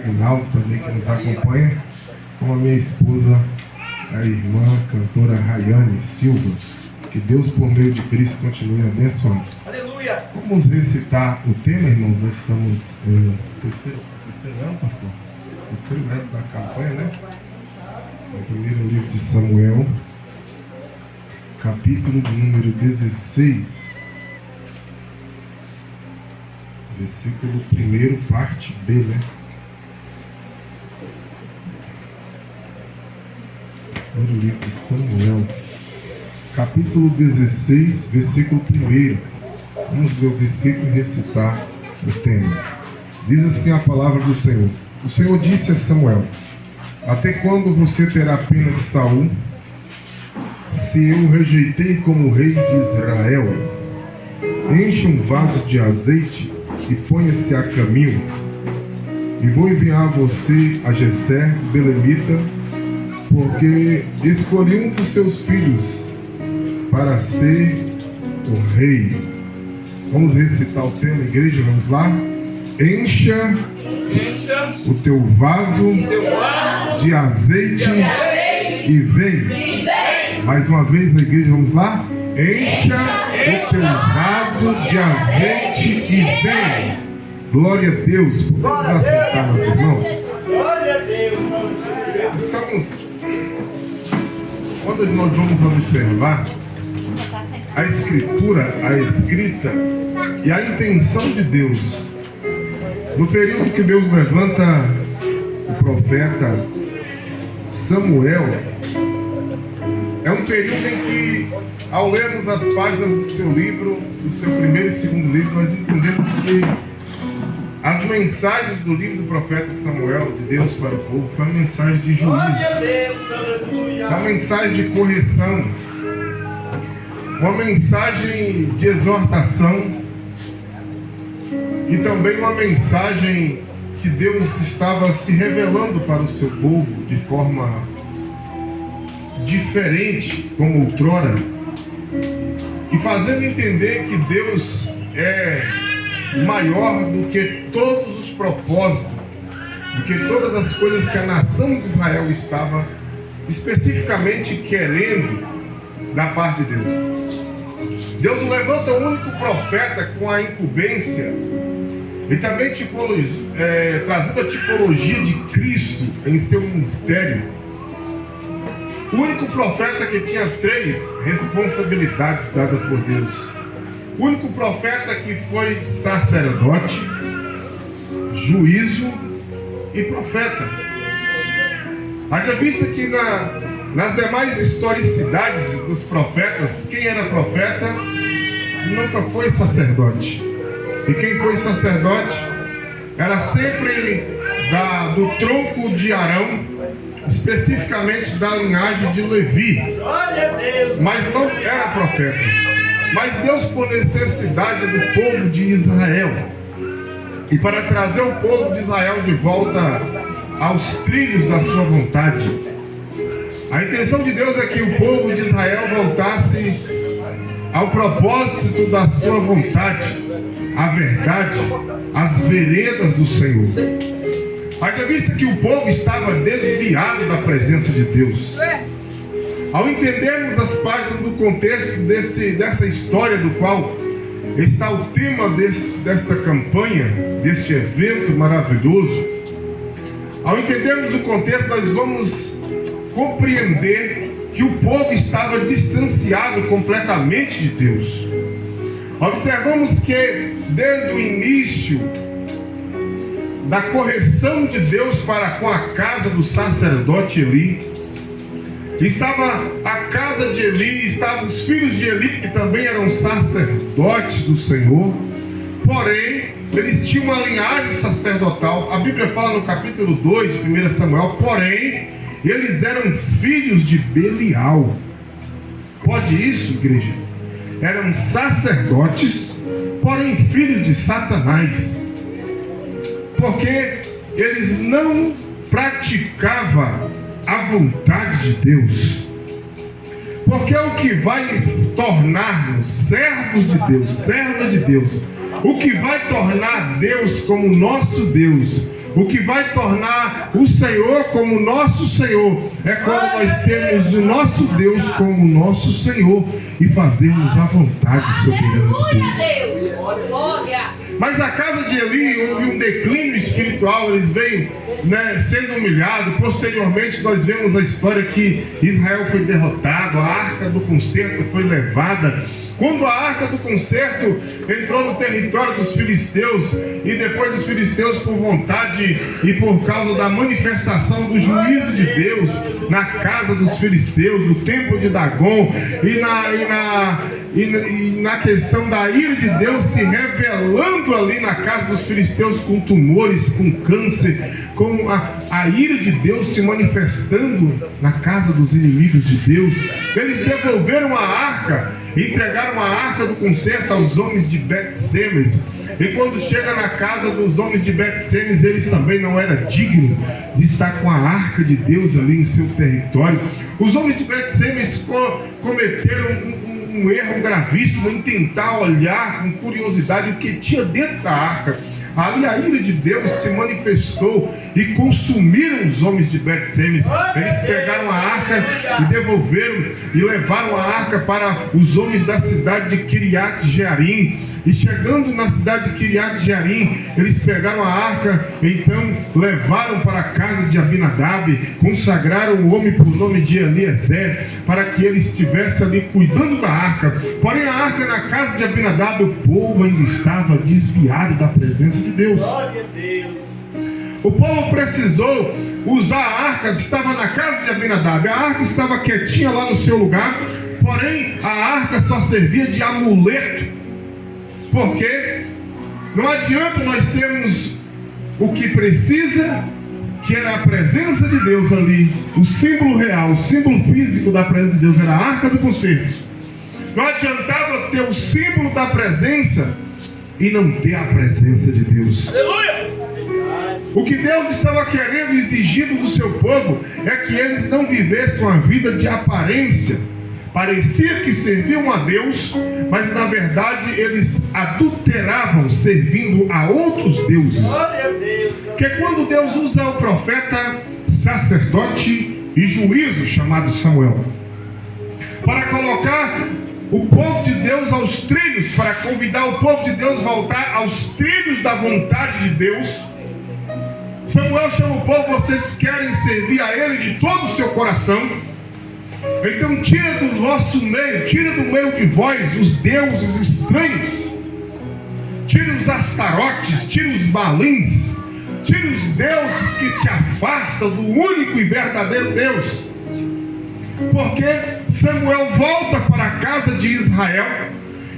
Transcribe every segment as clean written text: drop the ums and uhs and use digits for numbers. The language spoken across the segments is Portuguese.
Aguinaldo também que nos acompanha, com a minha esposa, a irmã cantora Rayane Silva. Que Deus, por meio de Cristo, continue abençoando. Aleluia! Vamos recitar o tema, irmãos. Nós estamos no terceiro ano, pastor? Terceiro ano da campanha, né? No primeiro livro de Samuel, capítulo de número 16, versículo 1, parte B, né? Primeiro livro de Samuel, capítulo 16, versículo 1. Vamos ver o versículo e recitar o tema. Diz assim a palavra do Senhor. O Senhor disse a Samuel: até quando você terá pena de Saul, se eu o rejeitei como rei de Israel? Enche um vaso de azeite e ponha-se a caminho, e vou enviar a você a Jessé, belemita, porque escolhi um dos seus filhos para ser o rei. Vamos recitar o tema, igreja, vamos lá? Encha o teu vaso de azeite e vem. Mais uma vez na igreja, vamos lá? Encha o teu vaso de azeite e vem. Glória a Deus. Podemos aceitar, meus irmãos? Glória a Deus. Estamos, quando nós vamos observar a escritura, a escrita e a intenção de Deus, no período que Deus levanta o profeta Samuel, é um período em que, ao lermos as páginas do seu livro, do seu primeiro e segundo livro, nós entendemos que as mensagens do livro do profeta Samuel, de Deus para o povo, foi uma mensagem de juízo, uma mensagem de correção, uma mensagem de exortação e também uma mensagem que Deus estava se revelando para o seu povo de forma diferente, como outrora, e fazendo entender que Deus é maior do que todos os propósitos, do que todas as coisas que a nação de Israel estava especificamente querendo da parte de Deus. Deus levanta o único profeta com a incumbência e também trazendo a tipologia de Cristo em seu ministério. O único profeta que tinha 3 responsabilidades dadas por Deus. O único profeta que foi sacerdote, juízo e profeta. Haja vista que nas demais historicidades dos profetas, quem era profeta nunca foi sacerdote. E quem foi sacerdote era sempre do tronco de Arão, especificamente da linhagem de Levi. Mas não era profeta. Mas Deus, por necessidade do povo de Israel, e para trazer o povo de Israel de volta aos trilhos da sua vontade, a intenção de Deus é que o povo de Israel voltasse ao propósito da sua vontade, à verdade, às veredas do Senhor. Haja vista que o povo estava desviado da presença de Deus. Ao entendermos as páginas do contexto dessa história do qual está o tema desta campanha, deste evento maravilhoso, ao entendermos o contexto, nós vamos compreender que o povo estava distanciado completamente de Deus. Observamos que desde o início da correção de Deus para com a casa do sacerdote Eli, estava a casa de Eli, estavam os filhos de Eli, que também eram sacerdotes do Senhor, porém, eles tinham uma linhagem sacerdotal. A Bíblia fala no capítulo 2 de 1 Samuel, porém, eles eram filhos de Belial. Pode isso, igreja? Eram sacerdotes, porém filhos de Satanás, porque eles não praticavam a vontade de Deus. Porque o que vai tornar-nos servos de Deus, serva de Deus, o que vai tornar Deus como nosso Deus, O que vai tornar o Senhor como nosso Senhor é quando nós temos o nosso Deus como nosso Senhor e fazermos a vontade soberana de Deus. Mas a casa de Eli houve um declínio espiritual, eles veio sendo humilhados. Posteriormente nós vemos a história que Israel foi derrotado, a arca do concerto foi levada. Quando a arca do concerto entrou no território dos filisteus, e depois os filisteus, por vontade e por causa da manifestação do juízo de Deus na casa dos filisteus, no templo de Dagon, e na questão da ira de Deus se revelando ali na casa dos filisteus, com tumores, com câncer, com a ira de Deus se manifestando na casa dos inimigos de Deus, eles devolveram a arca, entregaram a arca do concerto aos homens de Bet-Semes. E quando chega na casa dos homens de Bet-Semes, eles também não eram dignos de estar com a arca de Deus ali em seu território. Os homens de Bet-Semes cometeram um erro gravíssimo em tentar olhar com curiosidade o que tinha dentro da arca. Ali a ira de Deus se manifestou e consumiram os homens de Bet-Semes. Eles pegaram a arca e devolveram e levaram a arca para os homens da cidade de Kiriat Jearim. E chegando na cidade de Kiriat Jearim, eles pegaram a arca, então levaram para a casa de Abinadab, consagraram o homem por nome de Eliezer, para que ele estivesse ali cuidando da arca. Porém a arca na casa de Abinadab, o povo ainda estava desviado da presença de Deus. O povo precisou usar a arca, estava na casa de Abinadab, a arca estava quietinha lá no seu lugar, porém a arca só servia de amuleto. Porque não adianta nós termos o que precisa, que era a presença de Deus ali, o símbolo real, o símbolo físico da presença de Deus era a arca do concerto. Não adiantava ter o símbolo da presença e não ter a presença de Deus. Aleluia! O que Deus estava querendo e exigindo do seu povo é que eles não vivessem uma vida de aparência. Parecia que serviam a Deus, mas na verdade eles adulteravam servindo a outros deuses. Porque quando Deus usa o profeta, sacerdote e juízo chamado Samuel para colocar o povo de Deus aos trilhos, para convidar o povo de Deus a voltar aos trilhos da vontade de Deus, Samuel chama o povo: vocês querem servir a Ele de todo o seu coração? Então tira do vosso meio, tira do meio de vós os deuses estranhos, tira os astarotes, tira os balins, tira os deuses que te afastam do único e verdadeiro Deus. Porque Samuel volta para a casa de Israel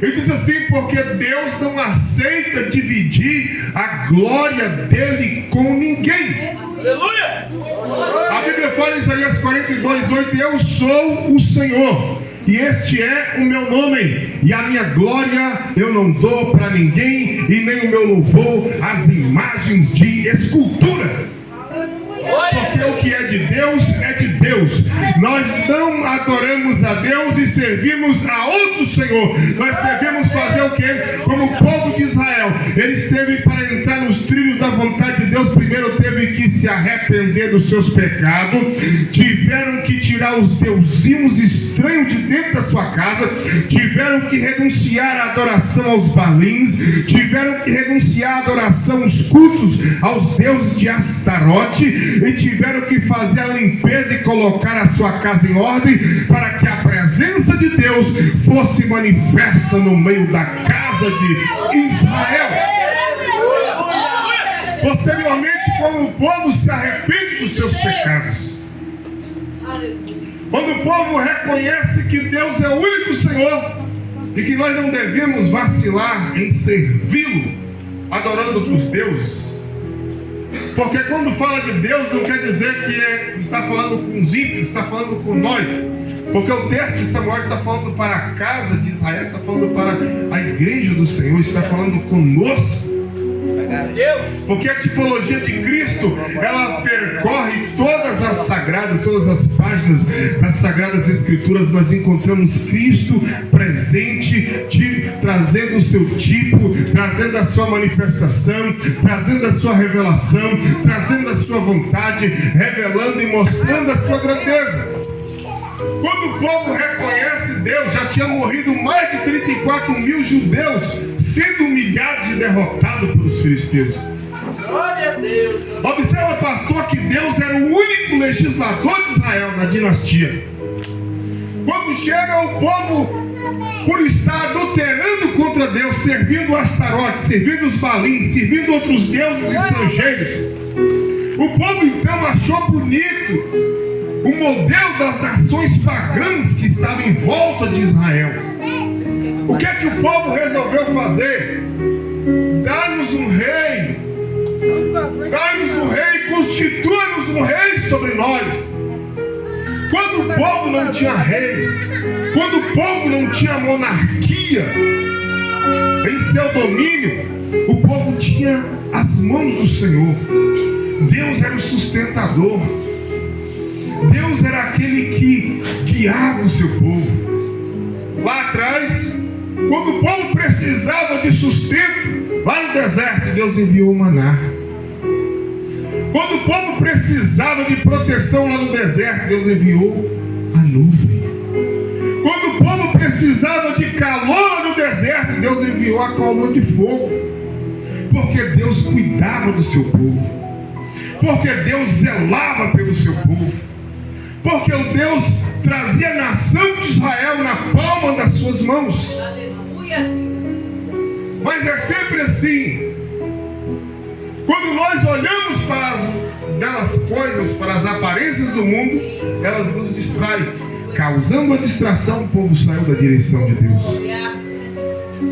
e diz assim: porque Deus não aceita dividir a glória dele com ninguém. Aleluia! A Bíblia fala em Isaías 42:8: eu sou o Senhor, e este é o meu nome, e a minha glória eu não dou para ninguém, e nem o meu louvor às imagens de escultura. Porque o que é de Deus é de Deus. Nós não adoramos a Deus e servimos a outro Senhor. Nós devemos fazer o que? Como o povo de Israel, eles teve para entrar nos trilhos da vontade de Deus, primeiro teve que se arrepender dos seus pecados, tiveram que tirar os deusinhos estranhos de dentro da sua casa, tiveram que renunciar à adoração aos balins, tiveram que renunciar à adoração aos cultos aos deuses de Astarote, e tiveram que fazer a limpeza e colocar a sua casa em ordem, para que a presença de Deus fosse manifesta no meio da casa de Israel. Posteriormente, quando o povo se arrepende dos seus pecados, quando o povo reconhece que Deus é o único Senhor e que nós não devemos vacilar em servi-lo, adorando outros deuses. Porque quando fala de Deus, não quer dizer que está falando com os ímpios, está falando com nós. Porque o texto de Samuel está falando para a casa de Israel, está falando para a igreja do Senhor, está falando conosco. Porque a tipologia de Cristo, ela percorre todas todas as sagradas, todas as páginas das Sagradas Escrituras, nós encontramos Cristo presente, trazendo o seu tipo, trazendo a sua manifestação, trazendo a sua revelação, trazendo a sua vontade, revelando e mostrando a sua grandeza. Quando o povo reconhece Deus, já tinha morrido mais de 34 mil judeus, sendo humilhados e derrotados pelos filisteus. Glória a Deus. Observa, pastor, que Deus era o único legislador de Israel na dinastia. Quando chega o povo, por estar adulterando contra Deus, servindo Astarote, servindo os Balins, servindo outros deuses estrangeiros, o povo então achou bonito o modelo das nações pagãs que estavam em volta de Israel. O que é que o povo resolveu fazer? Dá-nos um rei, dá-nos um rei, constitua-nos um rei sobre nós. Quando o povo não tinha rei, quando o povo não tinha monarquia em seu domínio, o povo tinha as mãos do Senhor. Deus era o sustentador. Deus era aquele que guiava o seu povo. Lá atrás, quando o povo precisava de sustento, lá no deserto, Deus enviou o maná. Quando o povo precisava de proteção lá no deserto, Deus enviou a nuvem. Quando o povo precisava de calor lá no deserto, Deus enviou a coluna de fogo. Porque Deus cuidava do seu povo. Porque Deus zelava pelo seu povo. Porque o Deus trazia a nação de Israel na palma das suas mãos. Aleluia. Mas é sempre assim. Quando nós olhamos para as belas coisas, para as aparências do mundo, elas nos distraem. Causando a distração, o povo saiu da direção de Deus.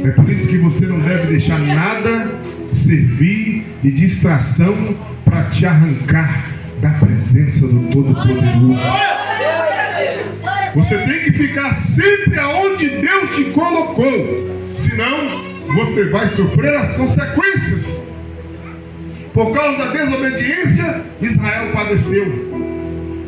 É por isso que você não deve deixar nada servir de distração para te arrancar da presença do Todo-Poderoso. Você tem que ficar sempre aonde Deus te colocou, senão você vai sofrer as consequências. Por causa da desobediência, Israel padeceu.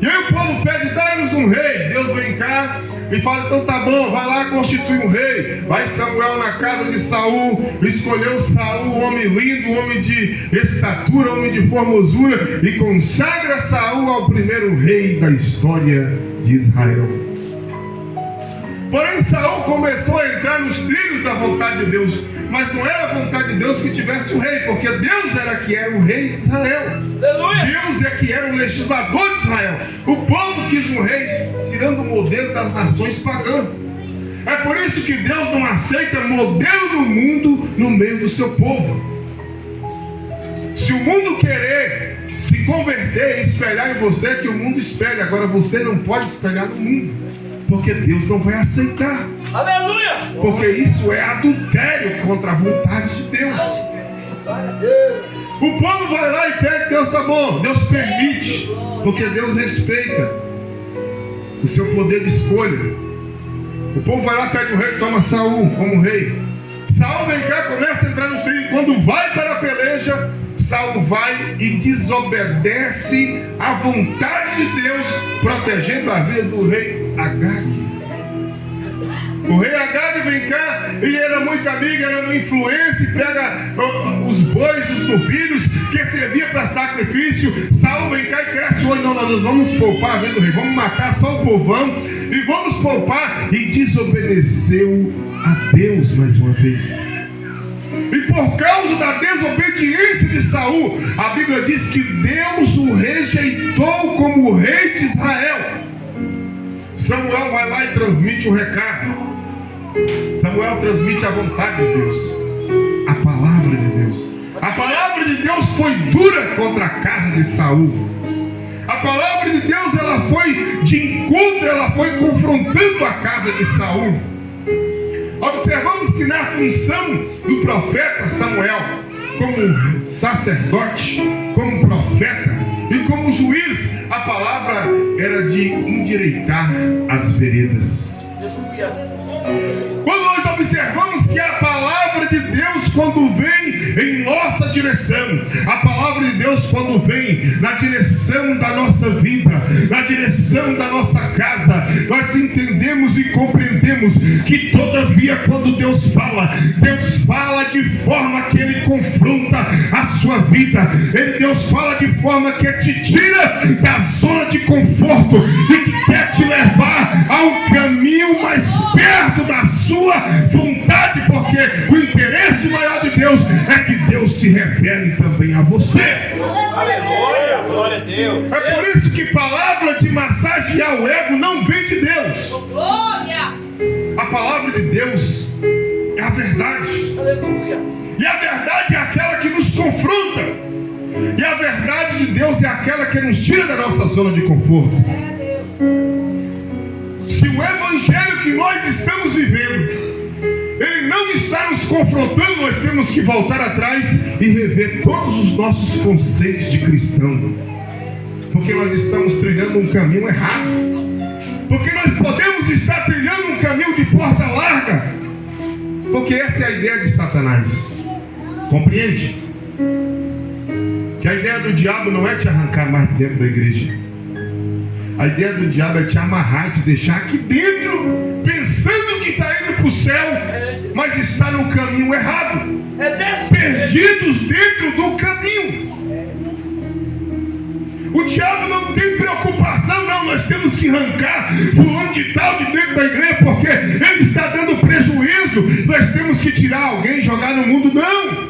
E aí o povo pede: dá-nos um rei. Deus vem cá e fala: então tá bom, vai lá constituir um rei. Vai Samuel na casa de Saul, escolheu Saul, um homem lindo, um homem de estatura, um homem de formosura, e consagra Saul ao primeiro rei da história de Israel. Porém, Saul começou a entrar nos trilhos da vontade de Deus, mas não era a vontade de Deus que tivesse um rei, porque Deus era que era o rei de Israel. Aleluia. Deus é que era o legislador de Israel. O povo quis um rei, tirando o modelo das nações pagãs. É por isso que Deus não aceita modelo do mundo no meio do seu povo. Se o mundo querer se converter e espelhar em você, que o mundo espelhe. Agora você não pode espelhar no mundo, porque Deus não vai aceitar. Aleluia. Porque isso é adultério contra a vontade de Deus. O povo vai lá e pede: Deus tá bom, Deus permite, porque Deus respeita o seu poder de escolha. O povo vai lá e pede o rei, toma Saul como rei. Saul vem cá, começa a entrar nos trilhos. Quando vai para a peleja, Saul vai e desobedece à vontade de Deus, protegendo a vida do rei Agag. O rei Agag vem cá, e era muito amigo, era uma influência, e pega os bois, os novilhos que servia para sacrifício. Saul vem cá e cresce o olho: não, nós vamos poupar a vida do rei, vamos matar só o povão e vamos poupar. E desobedeceu a Deus mais uma vez. E por causa da desobediência de Saul, a Bíblia diz que Deus o rejeitou como rei de Israel. Samuel vai lá e transmite o recado. Samuel transmite a vontade de Deus, a palavra de Deus. A palavra de Deus foi dura contra a casa de Saul. A palavra de Deus, ela foi de encontro, ela foi confrontando a casa de Saul. Observamos que na função do profeta Samuel, como sacerdote, como profeta e como juiz, a palavra era de endireitar as veredas. Quando nós observamos que a palavra de Deus, quando vem em nós, nossa direção. A palavra de Deus, quando vem na direção da nossa vida, na direção da nossa casa, nós entendemos e compreendemos que todavia quando Deus fala de forma que Ele confronta a sua vida. Deus fala de forma que te tira da zona de conforto e que quer te levar a um caminho mais perto da sua vontade, porque o interesse maior de Deus é que Deus se revele também a você. Aleluia, glória a Deus. É por isso que palavra de massagear o ego não vem de Deus. Glória! A palavra de Deus é a verdade. Aleluia. E a verdade é aquela que nos confronta. E a verdade de Deus é aquela que nos tira da nossa zona de conforto. Se o evangelho que nós estamos vivendo, ele não está nos confrontando, nós temos que voltar atrás e rever todos os nossos conceitos de cristão. Porque nós estamos trilhando um caminho errado. Porque nós podemos estar trilhando um caminho de porta larga. Porque essa é a ideia de Satanás. Compreende? Que a ideia do diabo não é te arrancar mais dentro da igreja. A ideia do diabo é te amarrar e te deixar aqui dentro, pensando que está indo para o céu, mas está no caminho errado. Perdidos dentro do caminho. O diabo não tem preocupação, não. Nós temos que arrancar fulano de tal de dentro da igreja, porque ele está dando prejuízo. Nós temos que tirar alguém e jogar no mundo. Não.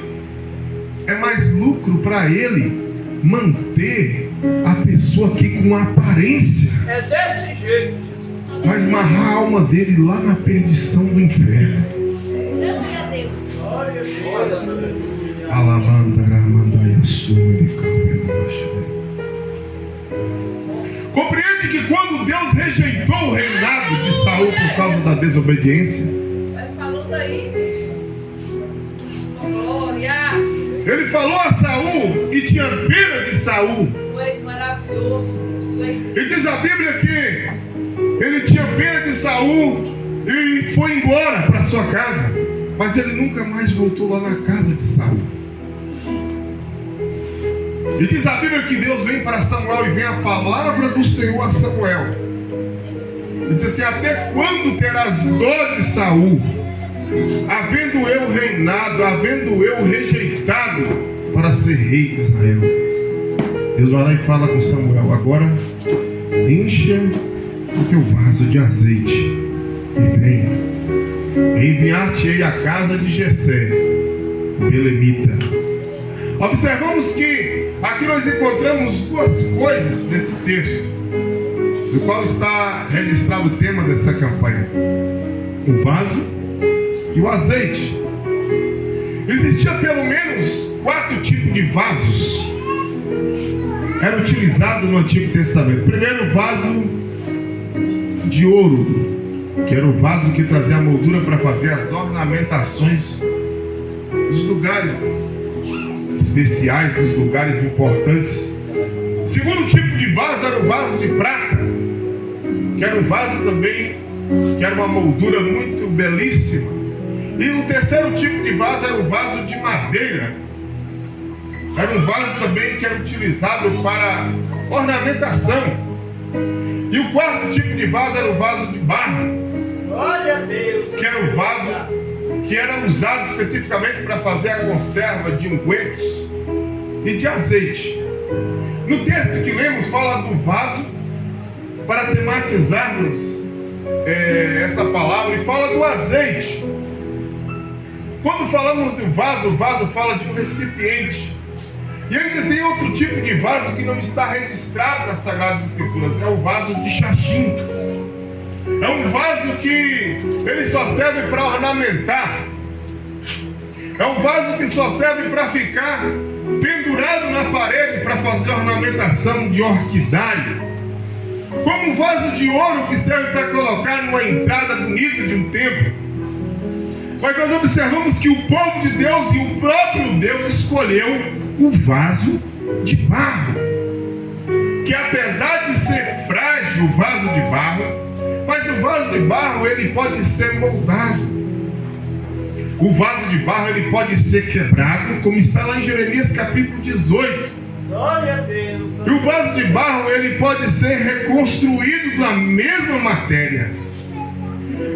É mais lucro para ele manter a pessoa aqui com uma aparência. É desse jeito, Jesus. Vai esmarrar a alma dele lá na perdição do inferno. Glória a Deus. Glória a Deus. Alabandaramandaya sumidicalveloche. Compreende que quando Deus rejeitou o reinado de Saul por causa da desobediência, Falou daí. Glória. ele falou a Saul que tinha pena de Saul. Tu és maravilhoso. Tu és... E diz a Bíblia que ele tinha pena de Saul e foi embora para sua casa. Mas ele nunca mais voltou lá na casa de Saul. E diz a Bíblia que Deus vem para Samuel e vem a palavra do Senhor a Samuel. Ele diz assim: até quando terás dó de Saul, havendo eu reinado, havendo eu rejeitado para ser rei de Israel? Deus vai lá e fala com Samuel: agora encha o teu vaso de azeite e vem. Enviar-te-ei à casa de Jessé, belemita. Observamos que aqui nós encontramos duas coisas nesse texto, do qual está registrado o tema dessa campanha: o vaso e o azeite. Existia pelo menos 4 tipos de vasos era utilizado no Antigo Testamento. Primeiro, o vaso de ouro, que era o vaso que trazia a moldura para fazer as ornamentações dos lugares especiais, dos lugares importantes. Segundo tipo de vaso era o vaso de prata, que era um vaso também que era uma moldura muito belíssima. E o terceiro tipo de vaso era o vaso de madeira. Era um vaso também que era utilizado para ornamentação. E o quarto tipo de vaso era o vaso de barro. Glória a Deus. Que era o vaso que era usado especificamente para fazer a conserva de ungüentos e de azeite. No texto que lemos fala do vaso, para tematizarmos essa palavra, e fala do azeite. Quando falamos do vaso, o vaso fala de um recipiente. E ainda tem outro tipo de vaso que não está registrado nas Sagradas Escrituras, é o vaso de chachim. É um vaso que ele só serve para ornamentar. É um vaso que só serve para ficar pendurado na parede para fazer ornamentação de orquidário. Como um vaso de ouro que serve para colocar numa entrada bonita de um templo. Mas nós observamos que o povo de Deus e o próprio Deus escolheu o vaso de barro. Que apesar de ser frágil o vaso de barro, mas o vaso de barro ele pode ser moldado. o vaso de barro ele pode ser quebrado, como está lá em Jeremias capítulo 18. Glória a Deus. E o vaso de barro ele pode ser reconstruído da mesma matéria.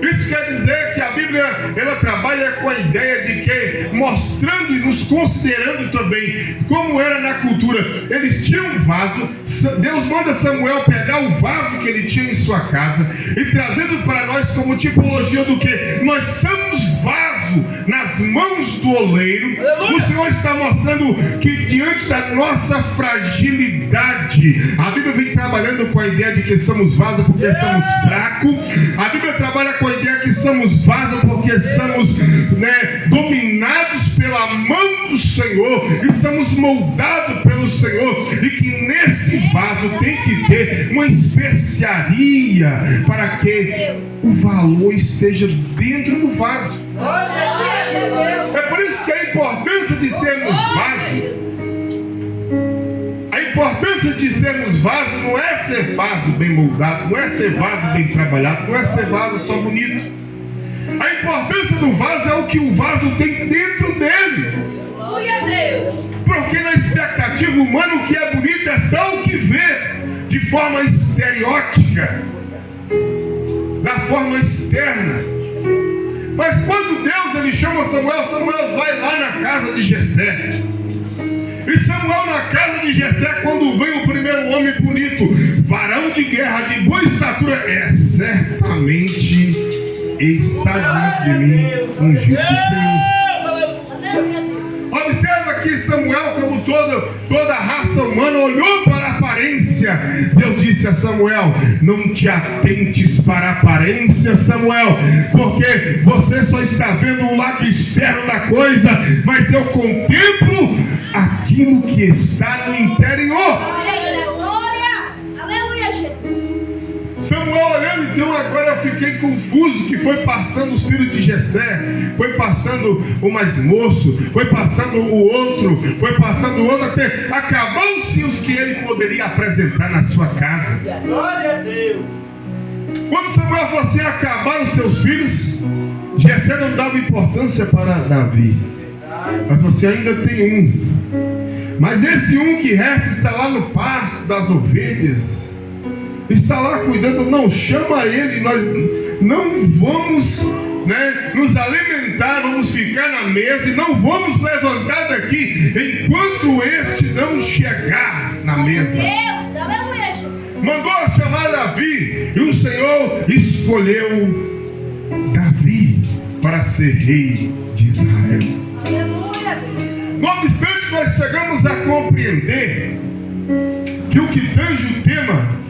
Isso quer dizer que a Bíblia ela trabalha com a ideia de que, mostrando e nos considerando também como era na cultura, eles tinham um vaso. Deus manda Samuel pegar o vaso que ele tinha em sua casa e trazendo para nós como tipologia do que nós somos vaso nas mãos do oleiro. O Senhor está mostrando que diante da nossa fragilidade, a Bíblia vem trabalhando com a ideia de que somos vaso porque somos fracos. A Bíblia trabalha com a ideia que somos vaso porque somos dominados pela mão do Senhor e somos moldados pelo Senhor, e que nesse vaso tem que ter uma especiaria para que o valor esteja dentro do vaso. É por isso que a importância de sermos vasos, a importância de sermos vasos não é ser vaso bem moldado, não é ser vaso bem trabalhado, não é ser vaso só bonito. A importância do vaso é o que o vaso tem dentro dele. Glória a Deus. Porque na expectativa humana o que é bonito é só o que vê de forma estereótica, da forma externa. Mas quando Deus ele chama Samuel, Samuel vai lá na casa de Jessé. E Samuel na casa de Jessé, quando vem o primeiro homem bonito, varão de guerra, de boa estatura, certamente está diante de mim, ungido do Senhor. Observa que Samuel, como toda a raça humana, olhou para a aparência. Deus disse a Samuel: não te atentes para a aparência, Samuel, porque você só está vendo o lado externo da coisa, mas eu contemplo aquilo que está no interior. Samuel olhando, então agora eu fiquei confuso, que foi passando os filhos de Jessé, foi passando o mais moço, foi passando o outro, foi passando o outro, até acabou-se os que ele poderia apresentar na sua casa. Glória a Deus. Quando Samuel falou assim: acabaram os teus filhos, Jessé não dava importância para Davi, mas você ainda tem um, mas esse um que resta está lá no pasto das ovelhas, está lá cuidando. Não, chama ele, nós não vamos nos alimentar, vamos ficar na mesa e não vamos levantar daqui enquanto este não chegar na mesa. Deus, aleluia, Jesus. Mandou chamar Davi, e o Senhor escolheu Davi para ser rei de Israel. Aleluia. No obstante, nós chegamos a compreender que o que tange o tema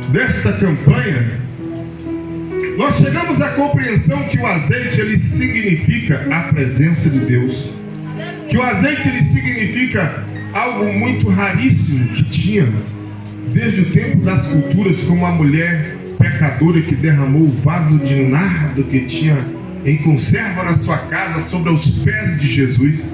desta campanha, nós chegamos à compreensão que o azeite ele significa a presença de Deus, que o azeite ele significa algo muito raríssimo que tinha desde o tempo das culturas, como a mulher pecadora que derramou o vaso de nardo que tinha em conserva na sua casa sobre os pés de Jesus.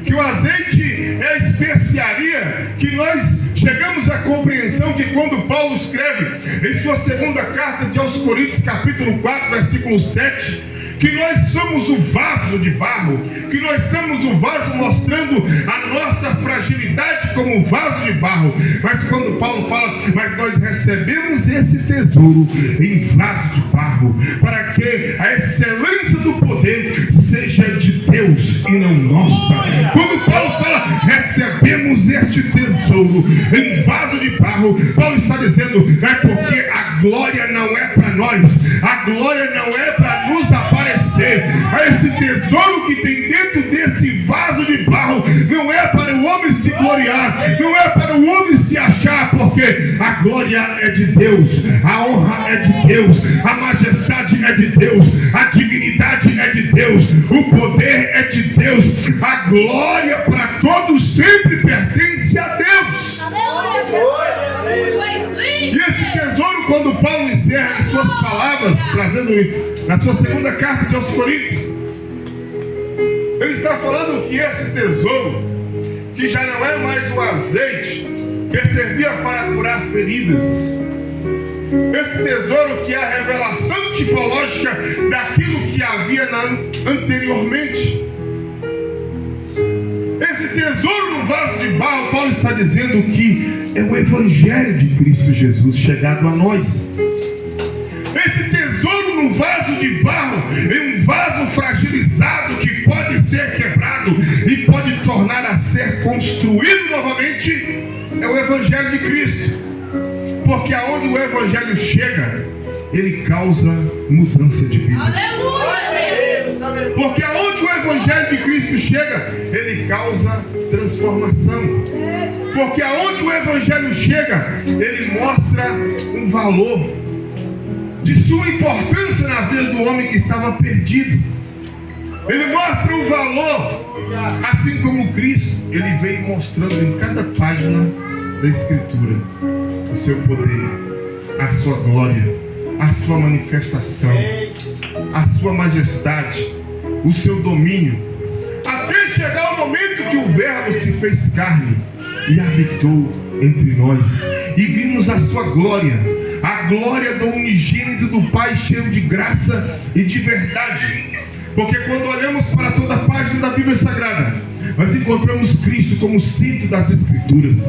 Que o azeite é a especiaria, que nós chegamos à compreensão que quando Paulo escreve em sua segunda carta aos Coríntios, capítulo 4, versículo 7, que nós somos o vaso de barro, que nós somos o vaso mostrando a nossa fragilidade como vaso de barro. Mas quando Paulo fala, mas nós recebemos esse tesouro em vaso de barro, para que a excelência do poder seja de Deus e não nossa. Quando Paulo fala, recebemos este tesouro em vaso de barro, Paulo está dizendo, é porque a glória não é para nós, a glória não é para nos aparecer. Esse tesouro que tem dentro desse vaso de barro não é para o homem se gloriar, não é para o homem se achar, porque a glória é de Deus, a honra é de Deus, a majestade é de Deus, a dignidade é de Deus, o poder é de Deus, a glória para todos sempre pertence a Deus. E esse tesouro, quando Paulo encerra as suas palavras, trazendo na sua segunda carta aos Coríntios, ele está falando que esse tesouro, que já não é mais o azeite que servia para curar feridas, Esse tesouro que é a revelação tipológica daquilo que havia anteriormente. Esse tesouro no vaso de barro, Paulo está dizendo que é o Evangelho de Cristo Jesus chegado a nós. Esse tesouro no vaso de barro, em um vaso fragilizado que pode ser quebrado e pode tornar a ser construído novamente, é o Evangelho de Cristo. Porque aonde o Evangelho chega, ele causa mudança de vida. Aleluia! Porque aonde o Evangelho de Cristo chega, ele causa transformação. Porque aonde o Evangelho chega, ele mostra um valor de sua importância na vida do homem que estava perdido. Ele mostra o valor, assim como Cristo, ele veio mostrando em cada página da Escritura o seu poder, a sua glória, a sua manifestação, a sua majestade, o seu domínio, até chegar o momento que o Verbo se fez carne e habitou entre nós, e vimos a sua glória, a glória do unigênito do Pai, cheio de graça e de verdade. Porque quando olhamos para toda a página da Bíblia Sagrada, nós encontramos Cristo como centro das Escrituras.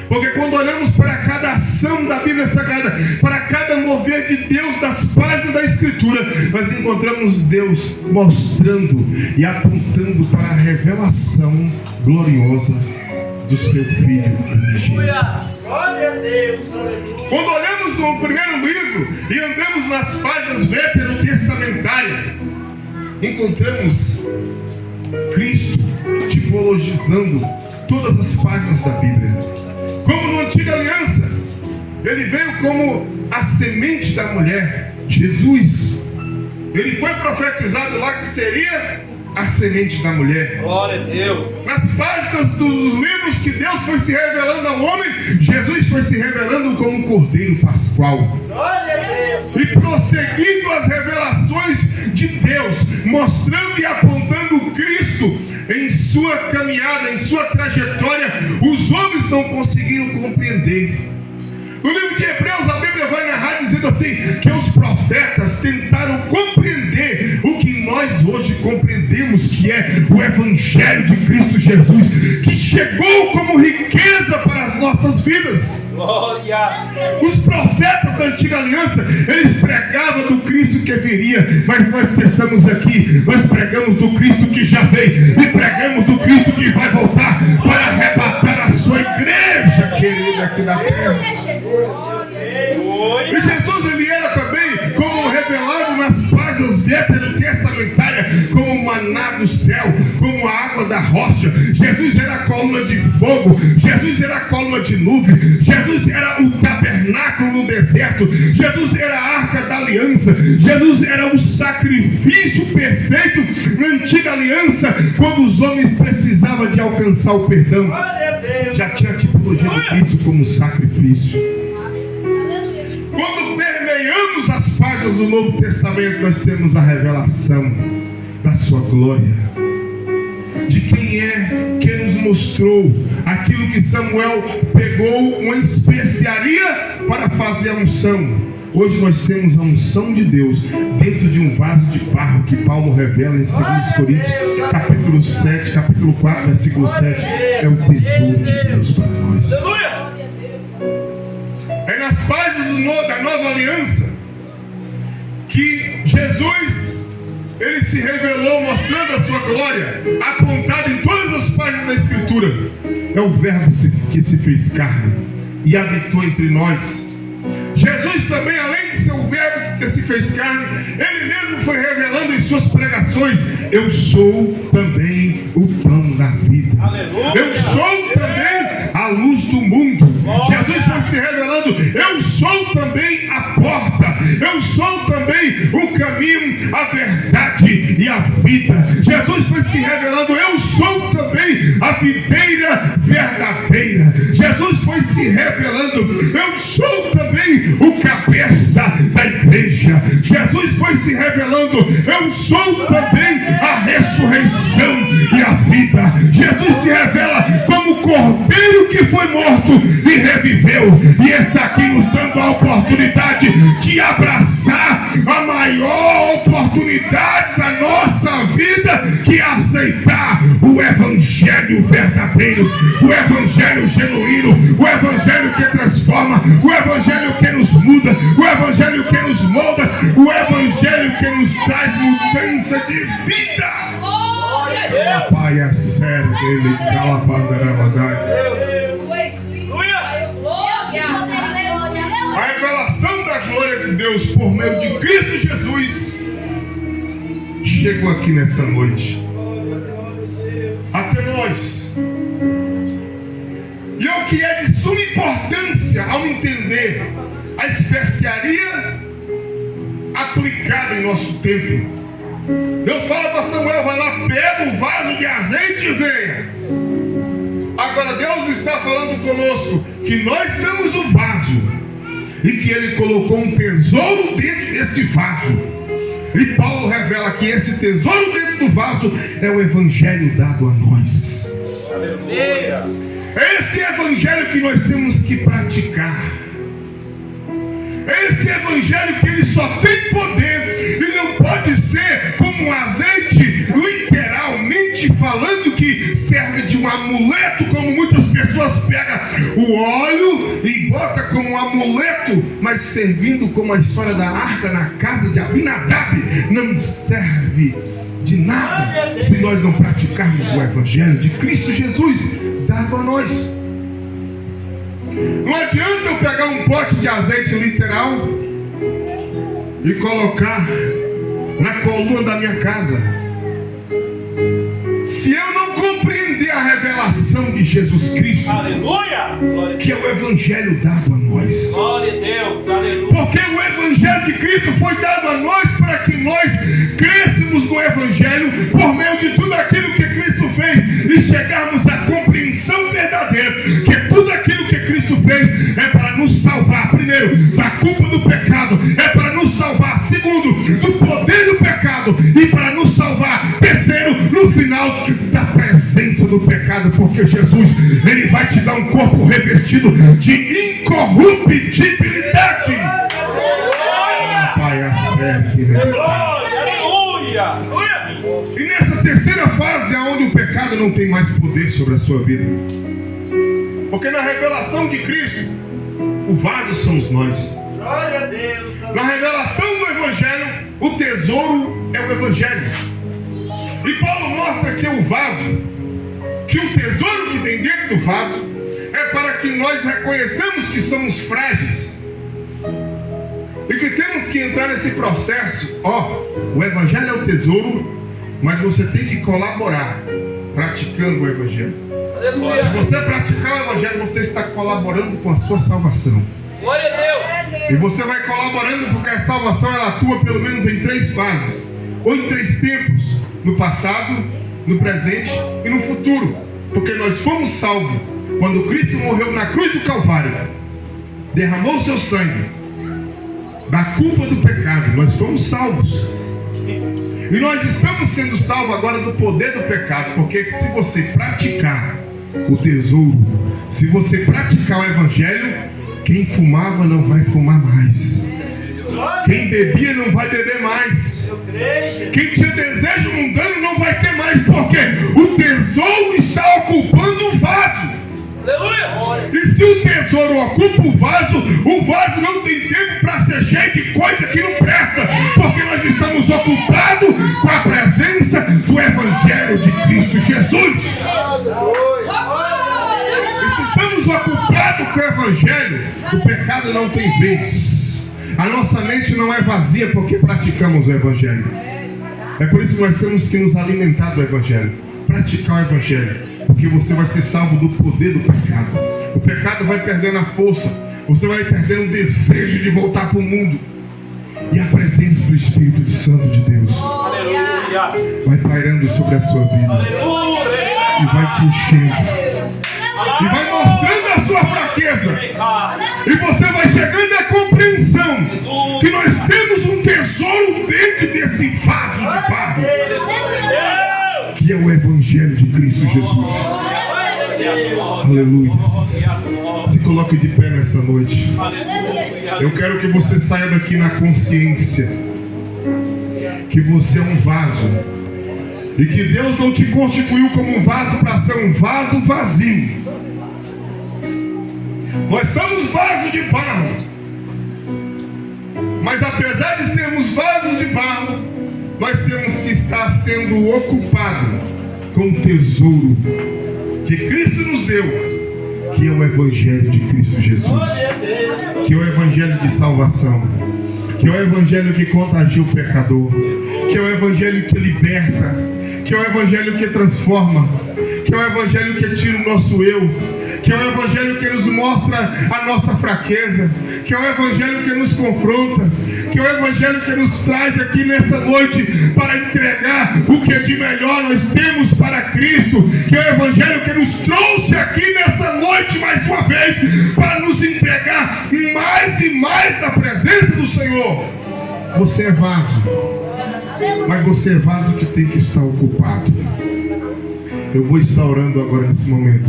Porque quando olhamos para cada ação da Bíblia Sagrada, para cada mover de Deus das páginas da Escritura, nós encontramos Deus mostrando e apontando para a revelação gloriosa do seu Filho unigênito. Glória a Deus, aleluia. Quando olhamos no primeiro livro e andamos nas páginas veterotestamentárias, encontramos Cristo tipologizando todas as páginas da Bíblia. Como na antiga aliança, ele veio como a semente da mulher, Jesus. Ele foi profetizado lá que seria a semente da mulher. Glória a Deus. Nas páginas dos livros que Deus foi se revelando ao homem, Jesus foi se revelando como Cordeiro Pascual. Glória a Deus. E prosseguindo as revelações de Deus, mostrando e apontando Cristo em sua caminhada, em sua trajetória, os homens não conseguiram compreender. No livro de Hebreus, a Bíblia vai narrar dizendo assim, que os profetas tentaram compreender o que nós hoje compreendemos, que é o Evangelho de Cristo Jesus, que chegou como riqueza para as nossas vidas. Glória. Os profetas da antiga aliança, eles pregavam do Cristo que viria, mas nós que estamos aqui, nós pregamos do Cristo que já veio, e pregamos do Cristo que vai voltar para arrebatar a sua igreja querida aqui na terra. E Jesus, ele era também como revelado nas páginas veterotestamentárias, como o maná do céu, como a água da rocha. Jesus era a coluna de fogo, Jesus era a coluna de nuvem, Jesus era o tabernáculo no deserto, Jesus era a arca da aliança, Jesus era o sacrifício perfeito na antiga aliança, quando os homens precisavam de alcançar o perdão. Glória a Deus. Já tinha a tipologia de Cristo como sacrifício. Quando permeamos as páginas do Novo Testamento, nós temos a revelação da sua glória, de quem é que nos mostrou aquilo que Samuel pegou uma especiaria para fazer a unção. Hoje nós temos a unção de Deus dentro de um vaso de barro, que Paulo revela em 2 Coríntios capítulo 7, capítulo 4, versículo 7. É o tesouro de Deus para nós. É nas páginas da nova aliança que Jesus, ele se revelou mostrando a sua glória, apontado em todas as páginas da Escritura. É o Verbo que se fez carne e habitou entre nós. Jesus também, além de ser o Verbo que se fez carne, ele mesmo foi revelando em suas pregações: eu sou também o pão da vida. Aleluia. Eu sou também a luz do mundo. Jesus foi se revelando: eu sou também a porta, eu sou também o caminho, a verdade e a vida. Jesus foi se revelando: eu sou também a videira verdadeira. Jesus foi se revelando: eu sou também o cabeça da igreja. Jesus foi se revelando: eu sou também a ressurreição e a vida. Jesus se revela como o cordeiro que foi morto morto e reviveu, e está aqui nos dando a oportunidade de abraçar a maior oportunidade da nossa vida, que é aceitar o evangelho verdadeiro, o evangelho genuíno, o evangelho que transforma, o evangelho que nos muda, o evangelho que nos molda, o evangelho que nos traz mudança de vida. Pai, é sério, ele cala a revelação da glória de Deus por meio de Cristo Jesus chegou aqui nessa noite até nós. E o que é de suma importância ao entender a especiaria aplicada em nosso tempo. Deus fala para Samuel: vai lá, pega o vaso de azeite e venha. Agora Deus está falando conosco que nós somos o vaso e que Ele colocou um tesouro dentro desse vaso. E Paulo revela que esse tesouro dentro do vaso é o evangelho dado a nós. Aleluia. Esse evangelho que nós temos que praticar. Esse evangelho que ele só tem poder e não pode ser como um azeite, literalmente falando, que serve de um amuleto, como muitas pessoas pegam o óleo e bota como um amuleto, mas servindo como a história da arca na casa de Abinadab. Não serve de nada se nós não praticarmos o evangelho de Cristo Jesus dado a nós. Não adianta eu pegar um pote de azeite literal e colocar na coluna da minha casa, se eu não compreender a revelação de Jesus Cristo, Aleluia. que é o evangelho dado a nós. Glória a Deus. Aleluia. Porque o evangelho de Cristo foi dado a nós para que nós crescêssemos no evangelho por meio de tudo aquilo que Cristo fez e chegarmos à compreensão verdadeira que tudo aquilo que Cristo fez é para nos salvar, primeiro, da culpa do pecado, é para nos salvar, segundo, do poder do pecado, e para nos salvar, terceiro, no final, da presença do pecado, porque Jesus, Ele vai te dar um corpo revestido de incorruptibilidade. Pai, acerte, Aleluia. E nessa terceira fase, onde o pecado não tem mais poder sobre a sua vida, porque na revelação de Cristo, o vaso somos nós. Glória a Deus. Na revelação do evangelho, o tesouro é o evangelho. E Paulo mostra que o vaso, que o tesouro que tem dentro do vaso, é para que nós reconheçamos que somos frágeis e que temos que entrar nesse processo. O evangelho é o tesouro, mas você tem que colaborar praticando o evangelho. Aleluia. Se você praticar o evangelho, você está colaborando com a sua salvação. Glória a Deus. E você vai colaborando porque a salvação ela atua pelo menos em 3 fases, ou em 3 tempos: no passado, no presente e no futuro. Porque nós fomos salvos quando Cristo morreu na cruz do Calvário, derramou seu sangue da culpa do pecado. Nós fomos salvos. E nós estamos sendo salvos agora do poder do pecado, porque se você praticar o tesouro, se você praticar o evangelho, quem fumava não vai fumar mais, quem bebia não vai beber mais, quem tinha desejo mundano não vai ter mais, porque o tesouro está ocupando o vaso. Aleluia. E se o tesouro ocupa o vaso não tem tempo para ser cheio de coisa que não presta, porque nós estamos ocupados com a presença do evangelho de Cristo Jesus. E se estamos ocupados com o evangelho, o pecado não tem vez. A nossa mente não é vazia porque praticamos o evangelho. É por isso que nós temos que nos alimentar do evangelho, praticar o evangelho, porque você vai ser salvo do poder do pecado. O pecado vai perdendo a força, você vai perdendo o desejo de voltar para o mundo, e a presença do Espírito Santo de Deus Aleluia. vai pairando sobre a sua vida Aleluia. e vai te enchendo e vai mostrando a sua fraqueza, e você vai chegando à compreensão que nós temos um tesouro dentro desse vaso de barro, que é o evangelho de Cristo Jesus. Aleluia. Se coloque de pé nessa noite. Eu quero que você saia daqui na consciência que você é um vaso e que Deus não te constituiu como um vaso para ser um vaso vazio. Nós somos vasos de barro, mas apesar de sermos vasos de barro, nós temos que estar sendo ocupados com o tesouro que Cristo nos deu, que é o Evangelho de Cristo Jesus, que é o Evangelho de salvação, que é o Evangelho que contagia o pecador, que é o Evangelho que liberta, que é o Evangelho que transforma, que é o Evangelho que tira o nosso eu, que é o Evangelho que nos mostra a nossa fraqueza, que é o Evangelho que nos confronta, que é o Evangelho que nos traz aqui nessa noite para entregar o que de melhor nós temos para Cristo, que é o Evangelho que nos trouxe aqui nessa noite mais uma vez para nos entregar mais e mais na presença do Senhor. Você é vaso, mas você é vaso que tem que estar ocupado. Eu vou estar orando agora nesse momento.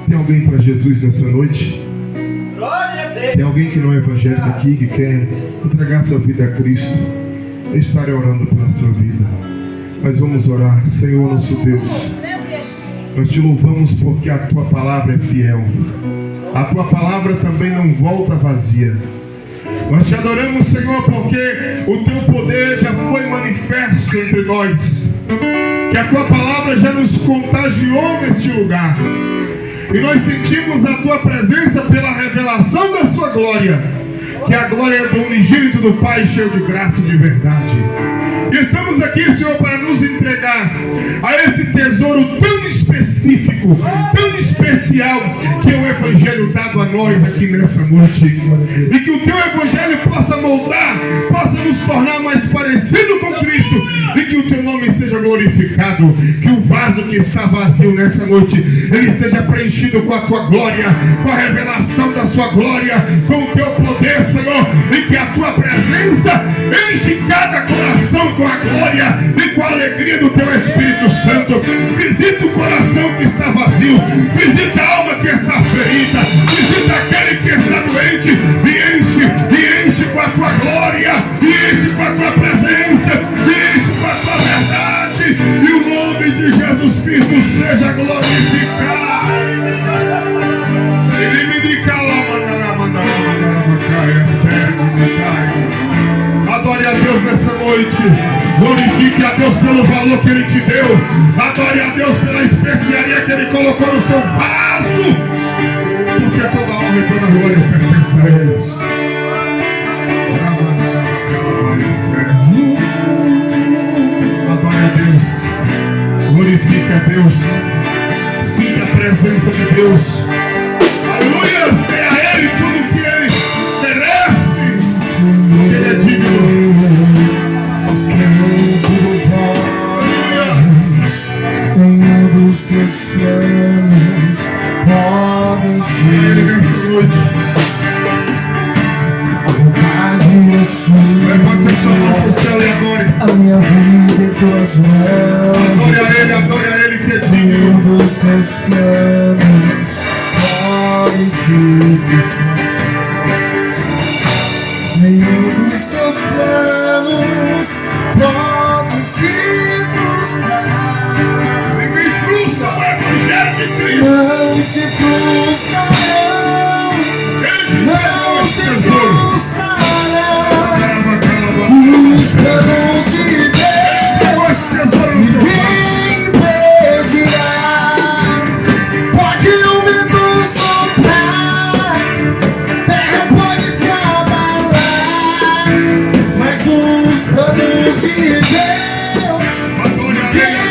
Tem alguém para Jesus nessa noite? Tem alguém que não é evangélico aqui, que quer entregar sua vida a Cristo? Eu estarei orando pela sua vida. Mas vamos orar. Senhor nosso Deus, nós te louvamos porque a tua palavra é fiel. A tua palavra também não volta vazia. Nós te adoramos, Senhor, porque o teu poder já foi manifesto entre nós, que a tua palavra já nos contagiou neste lugar, e nós sentimos a tua presença pela revelação da sua glória, que é a glória do unigênito do Pai, cheio de graça e de verdade. E estamos aqui, Senhor, para nos entregar a esse tesouro tão específico, tão especial, que é o Evangelho dado a nós aqui nessa noite. E que o teu Evangelho possa moldar, possa nos tornar mais parecido com Cristo, e que o teu nome seja glorificado. Que o vaso que está vazio nessa noite, ele seja preenchido com a tua glória, com a revelação da sua glória, com o teu poder, Senhor, e que a tua presença enche cada coração com a glória e com a alegria do teu Espírito Santo. Visita o coração que está vazio, visita a alma que está ferida, visita aquele que está doente, e enche com a tua glória, e enche com a tua presença, e enche com a tua verdade, e o nome de Jesus Cristo seja glorificado. Adore a Deus nessa noite. Glorifique a Deus pelo valor que Ele te deu. Adore a Deus pela especiaria que Ele colocou no seu vaso, porque toda honra e toda glória pertence a eles. Adore a Deus. Glorifique a Deus. Sinta a presença de Deus. Aleluia! Dê a Ele tudo que Ele merece. Ele é digno. Nenhum dos teus planos podem ser. A vontade é sua. Levante a sua mão para o céu e adore. A minha vida em tuas mãos. Adore a Ele que é digno. Nenhum dos teus planos podem ser. Nenhum dos teus planos pode se frustrar. Ninguém frustra o Evangelho de Cristo. Não se frustrarão. Não se frustrarão. Os planos de Deus ninguém impedirá. Pode o vento soprar, terra pode se abalar, mas os planos de Deus ninguém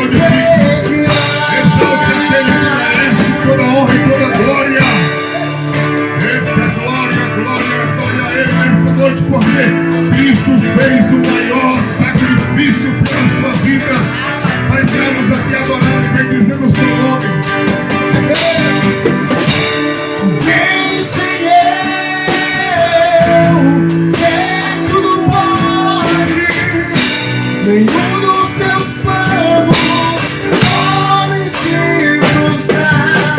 impedirá. Exalte aquele que merece toda honra e toda glória. Eita, glória, adore a Ele nessa noite, porque Cristo fez o maior sacrifício pela sua vida. Nós estamos aqui adorando e bendizendo o seu nome. Quem sem eu quer tudo pode. Nenhum dos teus planos podem se frustrar.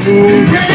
O rei